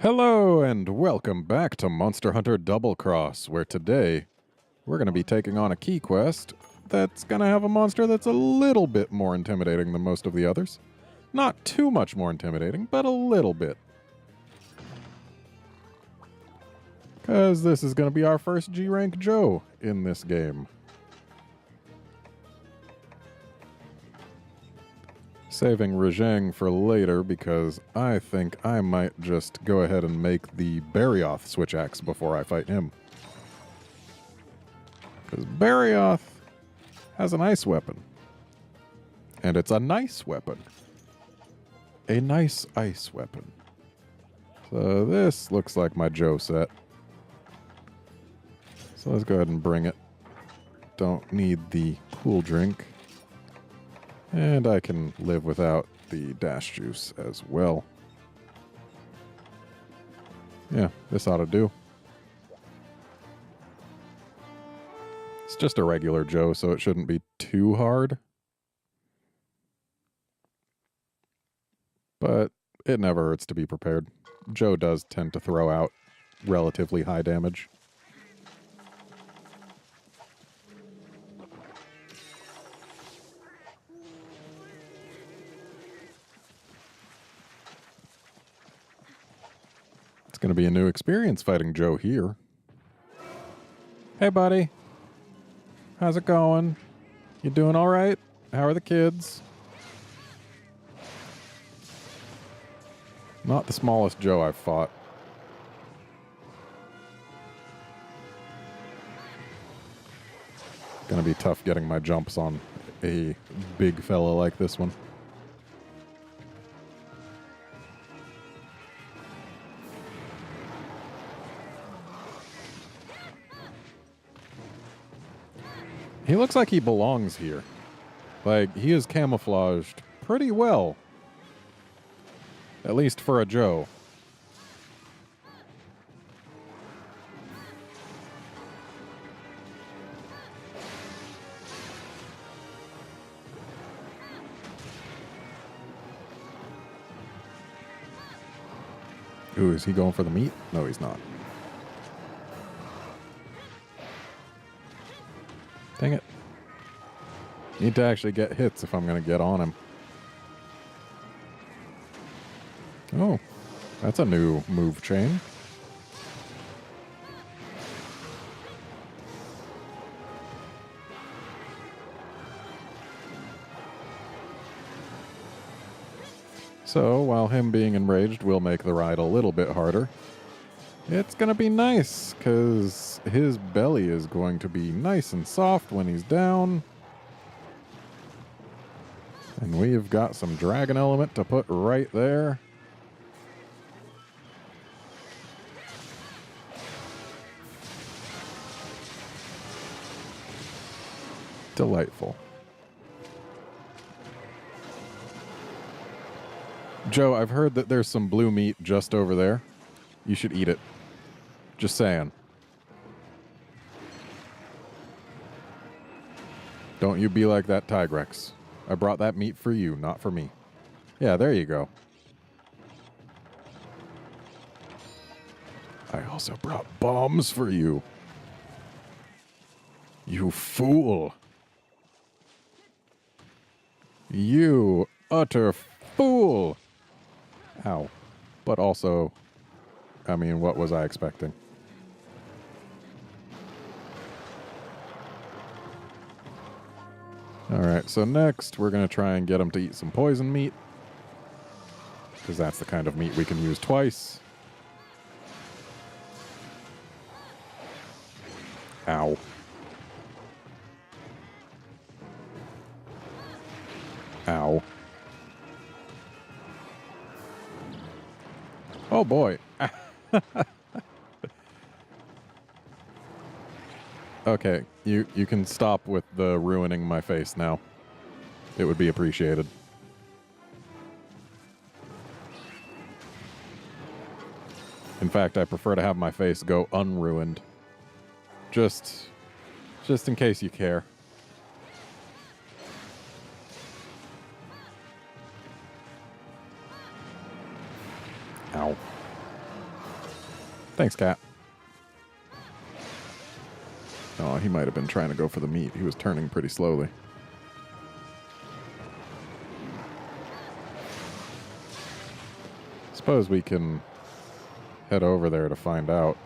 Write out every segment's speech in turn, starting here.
Hello and welcome back to Monster Hunter Double Cross, where today we're going to be taking on a key quest that's going to have a monster that's a little bit more intimidating than most of the others. Not too much more intimidating, but a little bit. Because this is going to be our first G-Rank Joe in this game. Saving Rajang for later because I think I might just go ahead and make the Barioth switch axe before I fight him. Because Barioth has an ice weapon. And it's a nice weapon. A nice ice weapon. So this looks like my Joe set. So let's go ahead and bring it. Don't need the cool drink. And I can live without the dash juice as well. Yeah, this ought to do. It's just a regular Joe, so it shouldn't be too hard. But it never hurts to be prepared. Joe does tend to throw out relatively high damage. Going to be a new experience fighting Joe here. Hey, buddy. How's it going? You doing all right? How are the kids? Not the smallest Joe I've fought. Gonna be tough getting my jumps on a big fella like this one. He looks like he belongs here. Like, he is camouflaged pretty well. At least for a Joe. Ooh, is he going for the meat? No, he's not. Dang it. Need to actually get hits if I'm going to get on him. Oh, that's a new move chain. So, while him being enraged will make the ride a little bit harder, it's going to be nice, because his belly is going to be nice and soft when he's down. And we've got some dragon element to put right there. Delightful. Joe, I've heard that there's some blue meat just over there. You should eat it. Just saying. Don't you be like that Tigrex. I brought that meat for you, not for me. Yeah, there you go. I also brought bombs for you. You fool. You utter fool. Ow. But also, I mean, what was I expecting? Alright, so next we're going to try and get him to eat some poison meat. Because that's the kind of meat we can use twice. Ow. Ow. Oh boy. Okay, you can stop with the ruining my face now. It would be appreciated. In fact, I prefer to have my face go unruined. Just in case you care. Ow. Thanks, Cat. Oh, he might have been trying to go for the meat. He was turning pretty slowly. Suppose we can head over there to find out.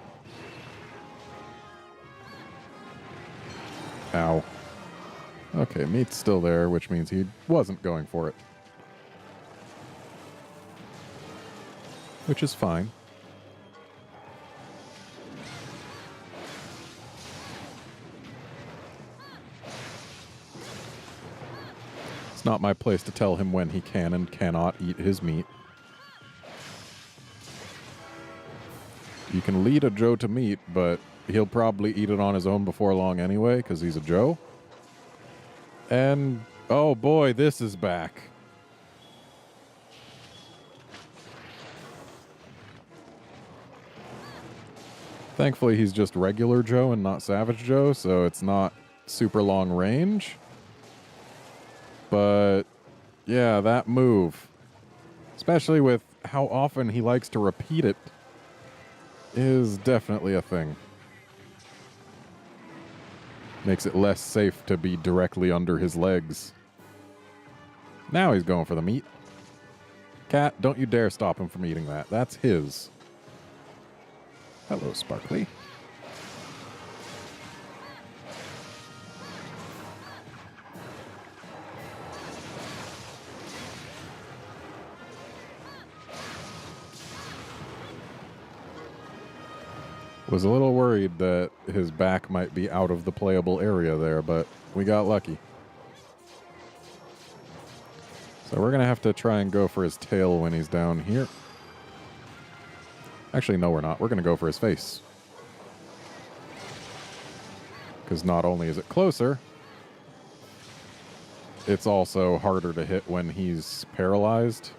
Ow. Okay, meat's still there, which means he wasn't going for it. Which is fine. It's not my place to tell him when he can and cannot eat his meat. You can lead a Joe to meat, but he'll probably eat it on his own before long anyway, because he's a Joe. And, oh boy, this is back. Thankfully, he's just regular Joe and not Savage Joe, so it's not super long range. But, yeah, that move, especially with how often he likes to repeat it, is definitely a thing. Makes it less safe to be directly under his legs. Now he's going for the meat. Cat, don't you dare stop him from eating that. That's his. Hello, Sparkly. Was a little worried that his back might be out of the playable area there, but we got lucky. So we're going to have to try and go for his tail when he's down here. Actually, no, we're not. We're going to go for his face. Because not only is it closer, it's also harder to hit when he's paralyzed.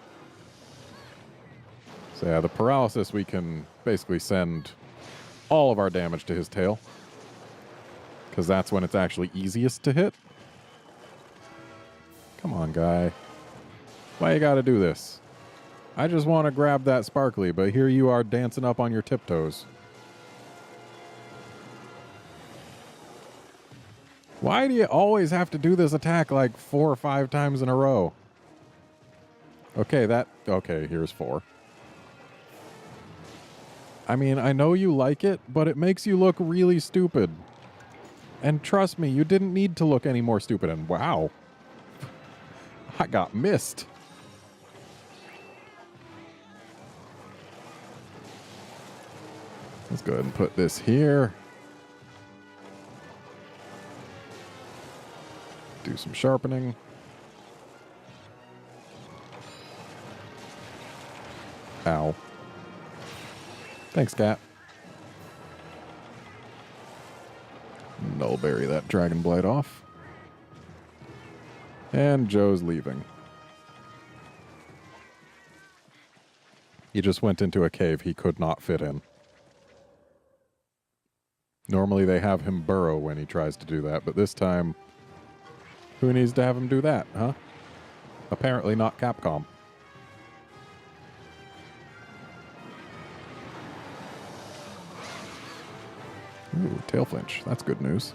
So yeah, the paralysis, we can basically send all of our damage to his tail. Because that's when it's actually easiest to hit. Come on, guy. Why you gotta do this? I just want to grab that Sparkly, but here you are dancing up on your tiptoes. Why do you always have to do this attack like 4 or 5 times in a row? Okay, okay, here's 4. I mean, I know you like it, but it makes you look really stupid. And trust me, you didn't need to look any more stupid. And wow, I got missed. Let's go ahead and put this here. Do some sharpening. Ow. Thanks, Cat. Nullberry that Dragon Blight off. And Joe's leaving. He just went into a cave he could not fit in. Normally they have him burrow when he tries to do that, but this time, who needs to have him do that, huh? Apparently not Capcom. Ooh, tail flinch. That's good news.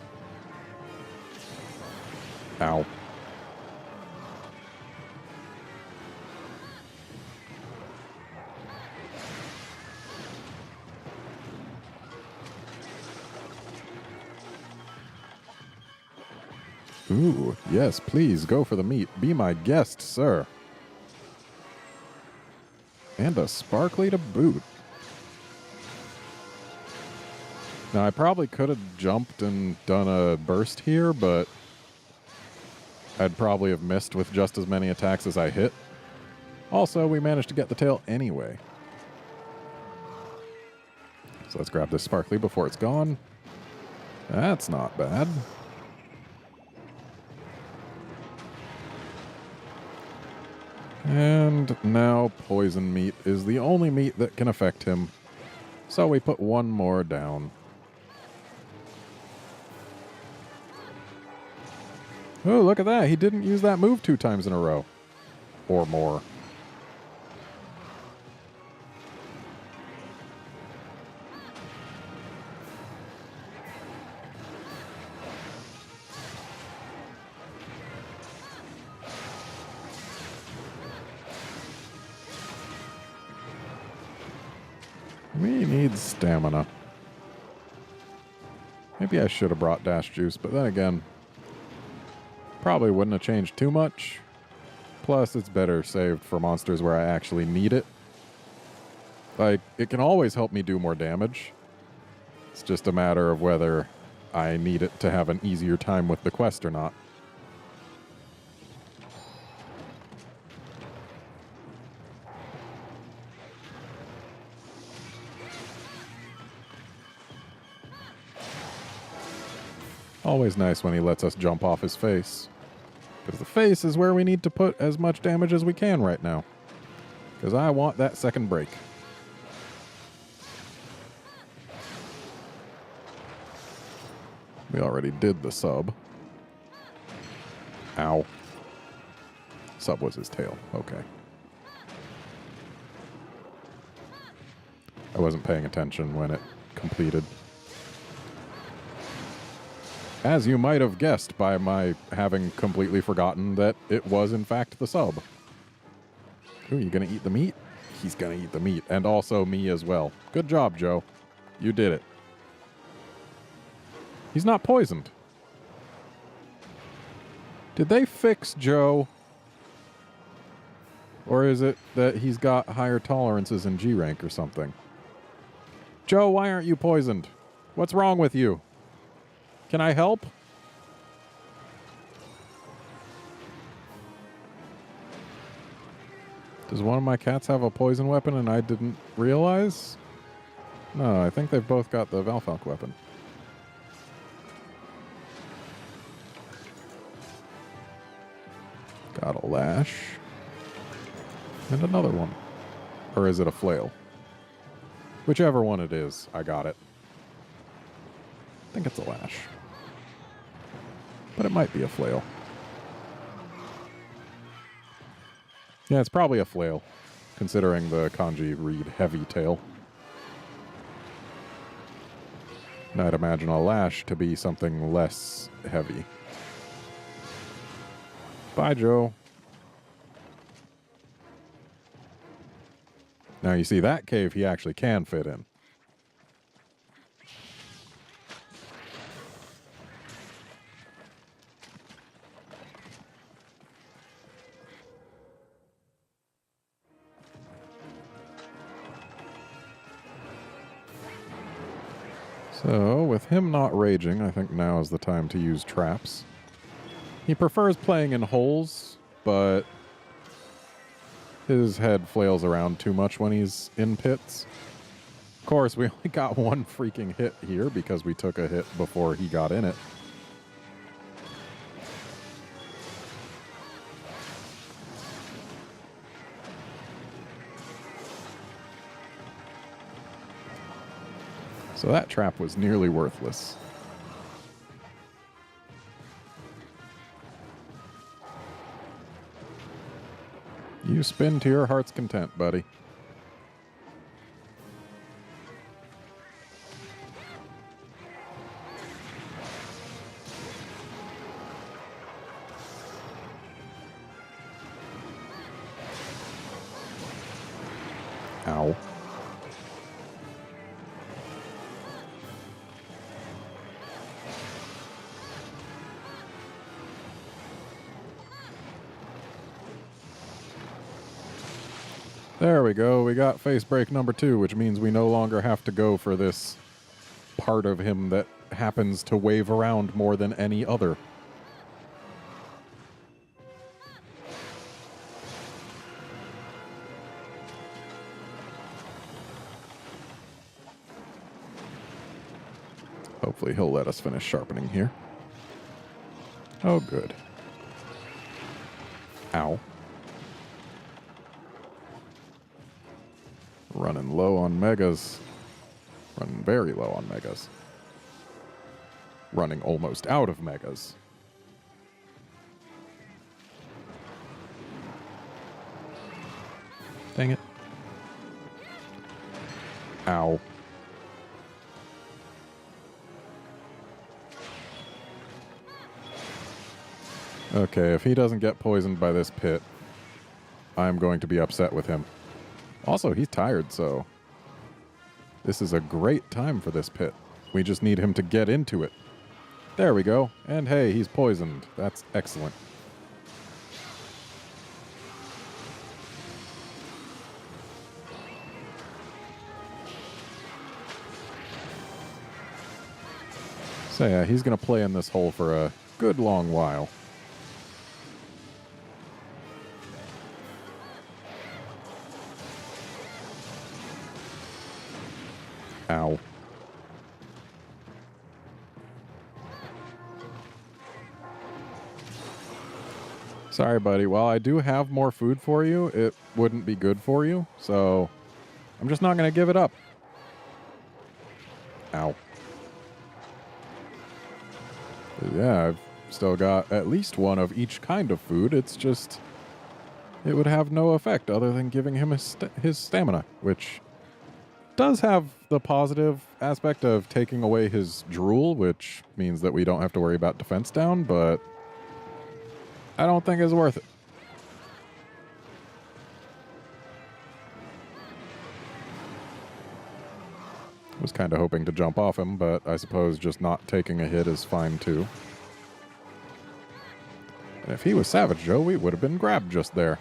Ow. Ooh, yes, please, go for the meat. Be my guest, sir. And a Sparkly to boot. Now, I probably could have jumped and done a burst here, but I'd probably have missed with just as many attacks as I hit. Also, we managed to get the tail anyway. So let's grab this Sparkly before it's gone. That's not bad. And now poison meat is the only meat that can affect him. So we put one more down. Oh, look at that. He didn't use that move 2 times in a row. Or more. We need stamina. Maybe I should have brought dash juice, but then again, probably wouldn't have changed too much. Plus, it's better saved for monsters where I actually need it. Like, it can always help me do more damage. It's just a matter of whether I need it to have an easier time with the quest or not. Always nice when he lets us jump off his face. Because the face is where we need to put as much damage as we can right now. Because I want that second break. We already did the sub. Ow. Sub was his tail. Okay. I wasn't paying attention when it completed. As you might have guessed by my having completely forgotten that it was in fact the sub. Ooh, you gonna eat the meat? He's gonna eat the meat. And also me as well. Good job, Joe. You did it. He's not poisoned. Did they fix Joe? Or is it that he's got higher tolerances in G rank or something? Joe, why aren't you poisoned? What's wrong with you? Can I help? Does one of my cats have a poison weapon and I didn't realize? No, I think they've both got the Valfalk weapon. Got a lash. And another one. Or is it a flail? Whichever one it is, I got it. I think it's a lash. But it might be a flail. Yeah, it's probably a flail, considering the kanji read heavy tail. And I'd imagine a lash to be something less heavy. Bye, Joe. Now you see that cave he actually can fit in. So, with him not raging, I think now is the time to use traps. He prefers playing in holes, but his head flails around too much when he's in pits. Of course, we only got one freaking hit here because we took a hit before he got in it. So that trap was nearly worthless. You spin to your heart's content, buddy. Ow. There we go. We got face break number 2, which means we no longer have to go for this part of him that happens to wave around more than any other. Hopefully he'll let us finish sharpening here. Oh, good. Ow. Running low on megas. Running very low on megas. Running almost out of megas. Dang it. Ow. Okay, if he doesn't get poisoned by this pit, I'm going to be upset with him. Also, he's tired, so This is a great time for this pit. We just need him to get into it. There we go. And hey, he's poisoned. That's excellent. So yeah, he's going to play in this hole for a good long while. Ow. Sorry, buddy. While I do have more food for you, it wouldn't be good for you, so I'm just not going to give it up. Ow. Yeah, I've still got at least one of each kind of food. It's just, it would have no effect other than giving him his stamina, which does have the positive aspect of taking away his drool, which means that we don't have to worry about defense down, but I don't think it's worth it. I was kind of hoping to jump off him, but I suppose just not taking a hit is fine too. And if he was Savage Joe, we would have been grabbed just there.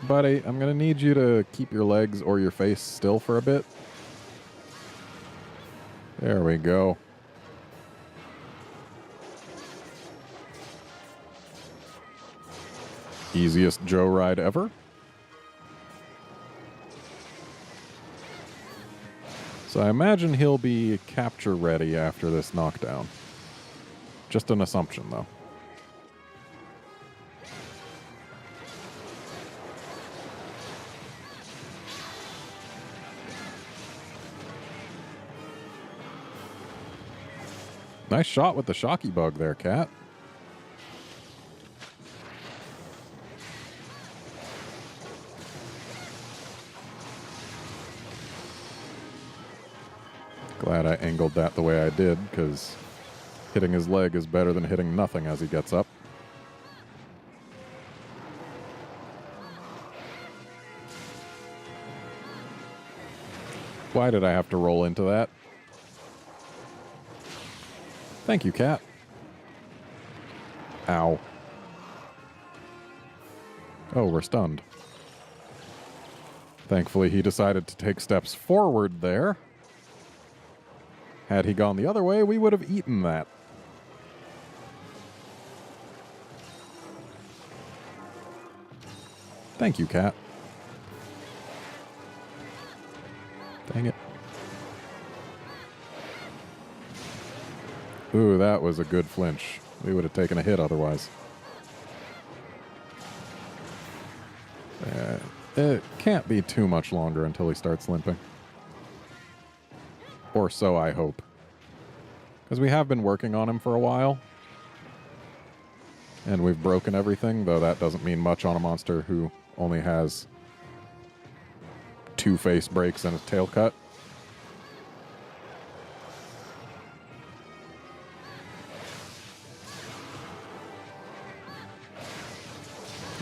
Buddy, I'm going to need you to keep your legs or your face still for a bit. There we go. Easiest Joe ride ever. So I imagine he'll be capture ready after this knockdown. Just an assumption, though. Nice shot with the shocky bug there, Cat. Glad I angled that the way I did, because hitting his leg is better than hitting nothing as he gets up. Why did I have to roll into that? Thank you, Cat. Ow. Oh, we're stunned. Thankfully, he decided to take steps forward there. Had he gone the other way, we would have eaten that. Thank you, Cat. Dang it. Ooh, that was a good flinch. We would have taken a hit otherwise. It can't be too much longer until he starts limping. Or so I hope. Because we have been working on him for a while. And we've broken everything, though that doesn't mean much on a monster who only has 2 face breaks and a tail cut.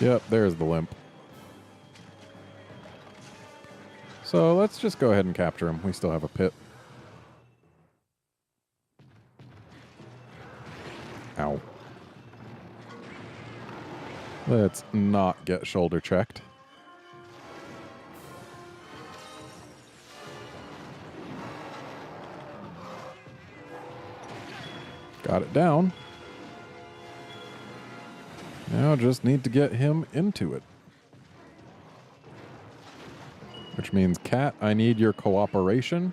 Yep, there's the limp. So let's just go ahead and capture him. We still have a pit. Ow. Let's not get shoulder checked. Got it down. Now just need to get him into it. Which means, Cat, I need your cooperation.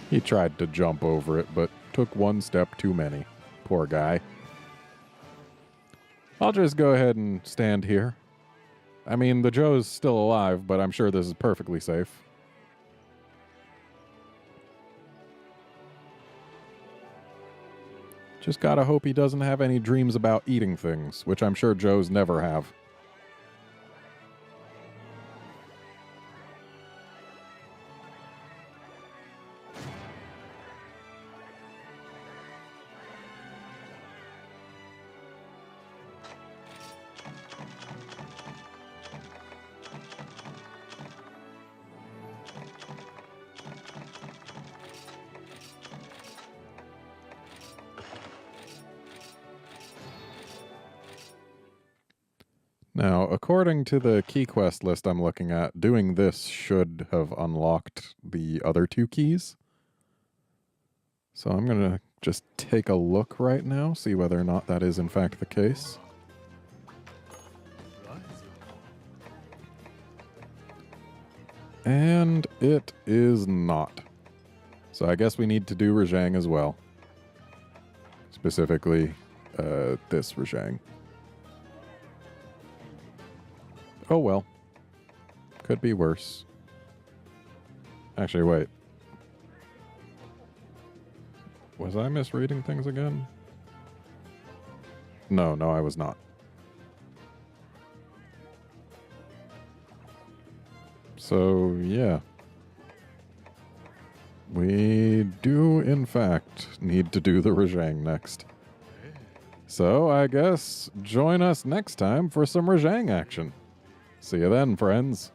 He tried to jump over it, but took 1 step too many. Poor guy. I'll just go ahead and stand here. I mean, the Joe's still alive, but I'm sure this is perfectly safe. Just gotta hope he doesn't have any dreams about eating things, which I'm sure Joes never have. Now, according to the key quest list I'm looking at, doing this should have unlocked the other 2 keys. So I'm going to just take a look right now, see whether or not that is in fact the case. And it is not. So I guess we need to do Rajang as well. Specifically, this Rajang. Oh well. Could be worse. Actually, wait. Was I misreading things again? No, I was not. So, yeah. We do, in fact, need to do the Rajang next. So, I guess join us next time for some Rajang action. See you then, friends.